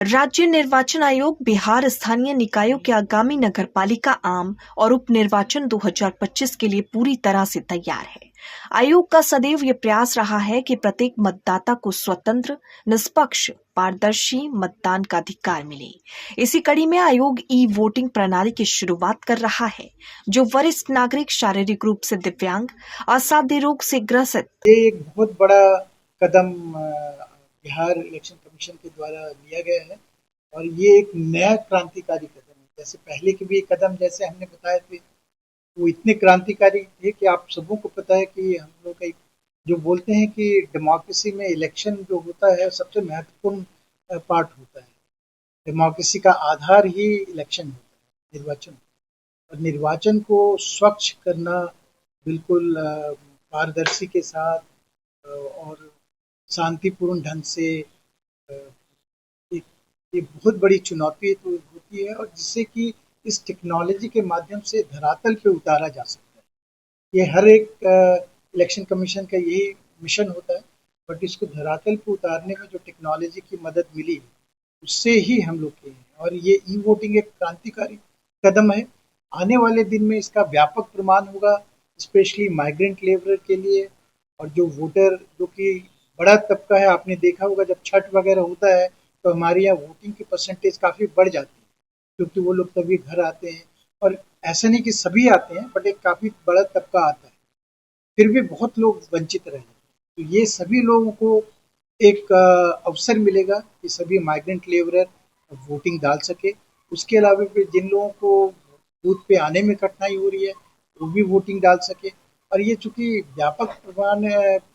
राज्य निर्वाचन आयोग बिहार स्थानीय निकायों के आगामी नगरपालिका आम और उप निर्वाचन 2025 के लिए पूरी तरह से तैयार है। आयोग का सदैव ये प्रयास रहा है कि प्रत्येक मतदाता को स्वतंत्र, निष्पक्ष, पारदर्शी मतदान का अधिकार मिले। इसी कड़ी में आयोग ई वोटिंग प्रणाली की शुरुआत कर रहा है, जो वरिष्ठ नागरिक, शारीरिक रूप से दिव्यांग, असाध्य रोग से ग्रसित। ये एक बहुत बड़ा कदम बिहार इलेक्शन कमीशन के द्वारा लिया गया है और ये एक नया क्रांतिकारी कदम है। जैसे पहले के भी कदम जैसे हमने बताए थे वो इतने क्रांतिकारी थे कि आप सबों को पता है कि हम लोग का जो बोलते हैं कि डेमोक्रेसी में इलेक्शन जो होता है सबसे महत्वपूर्ण पार्ट होता है। डेमोक्रेसी का आधार ही इलेक्शन होता है, निर्वाचन। और निर्वाचन को स्वच्छ करना बिल्कुल पारदर्शी के साथ और शांतिपूर्ण ढंग से एक बहुत बड़ी चुनौती तो होती है और जिससे कि इस टेक्नोलॉजी के माध्यम से धरातल पे उतारा जा सकता है। ये हर एक इलेक्शन कमीशन का यही मिशन होता है, बट इसको धरातल पे उतारने में जो टेक्नोलॉजी की मदद मिली उससे ही हम लोग किए हैं और ये ई वोटिंग एक क्रांतिकारी कदम है। आने वाले दिन में इसका व्यापक प्रमाण होगा, स्पेशली माइग्रेंट लेबर के लिए और जो वोटर जो कि बड़ा तबका है। आपने देखा होगा जब छठ वगैरह होता है तो हमारे यहाँ वोटिंग की परसेंटेज काफ़ी बढ़ जाती है क्योंकि वो लोग तभी घर आते हैं और ऐसा नहीं कि सभी आते हैं बट एक काफ़ी बड़ा तबका आता है, फिर भी बहुत लोग वंचित रहे। तो ये सभी लोगों को एक अवसर मिलेगा कि सभी माइग्रेंट लेबरर वोटिंग डाल सके। उसके अलावा फिर जिन लोगों को बूथ पे आने में कठिनाई हो रही है वो भी वोटिंग डाल सके। और ये चूंकि व्यापक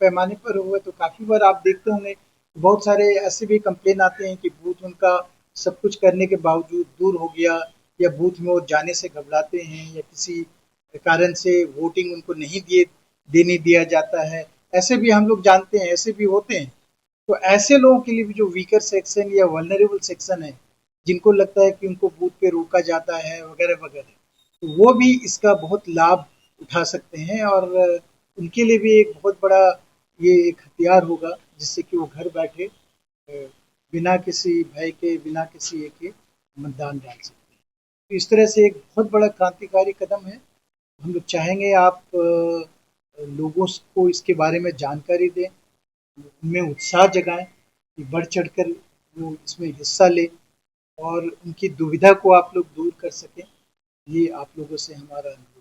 पैमाने पर हुआ तो काफ़ी बार आप देखते होंगे बहुत सारे ऐसे भी कंप्लेन आते हैं कि बूथ उनका सब कुछ करने के बावजूद दूर हो गया या बूथ में वो जाने से घबराते हैं या किसी कारण से वोटिंग उनको नहीं देने दिया जाता है। ऐसे भी हम लोग जानते हैं, ऐसे भी होते हैं। तो ऐसे लोगों के लिए भी जो वीकर सेक्शन या वल्नरेबल सेक्शन है, जिनको लगता है कि उनको बूथ पे रोका जाता है वगैरह वगैरह, तो वो भी इसका बहुत लाभ उठा सकते हैं और उनके लिए भी एक बहुत बड़ा ये एक हथियार होगा जिससे कि वो घर बैठे बिना किसी भय के, बिना किसी एक के मतदान डाल सकते हैं। तो इस तरह से एक बहुत बड़ा क्रांतिकारी कदम है। हम लोग चाहेंगे आप लोगों को इसके बारे में जानकारी दें, उनमें उत्साह जगाएं कि बढ़ चढ़कर वो इसमें हिस्सा लें और उनकी दुविधा को आप लोग दूर कर सकें। ये आप लोगों से हमारा अनुरोध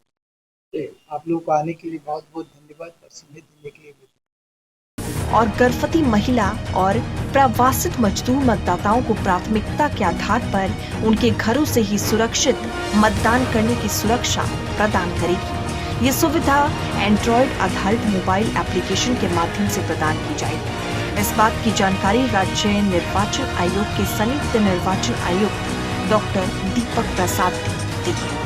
है। आप लोगों को आने के लिए बहुत बहुत धन्यवाद और समय देने के लिए भी। और गर्भवती महिला और प्रवासित मजदूर मतदाताओं को प्राथमिकता के आधार पर उनके घरों से ही सुरक्षित मतदान करने की सुरक्षा प्रदान करेगी। ये सुविधा एंड्रॉयड आधारित मोबाइल एप्लीकेशन के माध्यम से प्रदान की जाएगी। इस बात की जानकारी राज्य निर्वाचन आयोग के संयुक्त निर्वाचन आयुक्त डॉक्टर दीपक प्रसाद ने दी।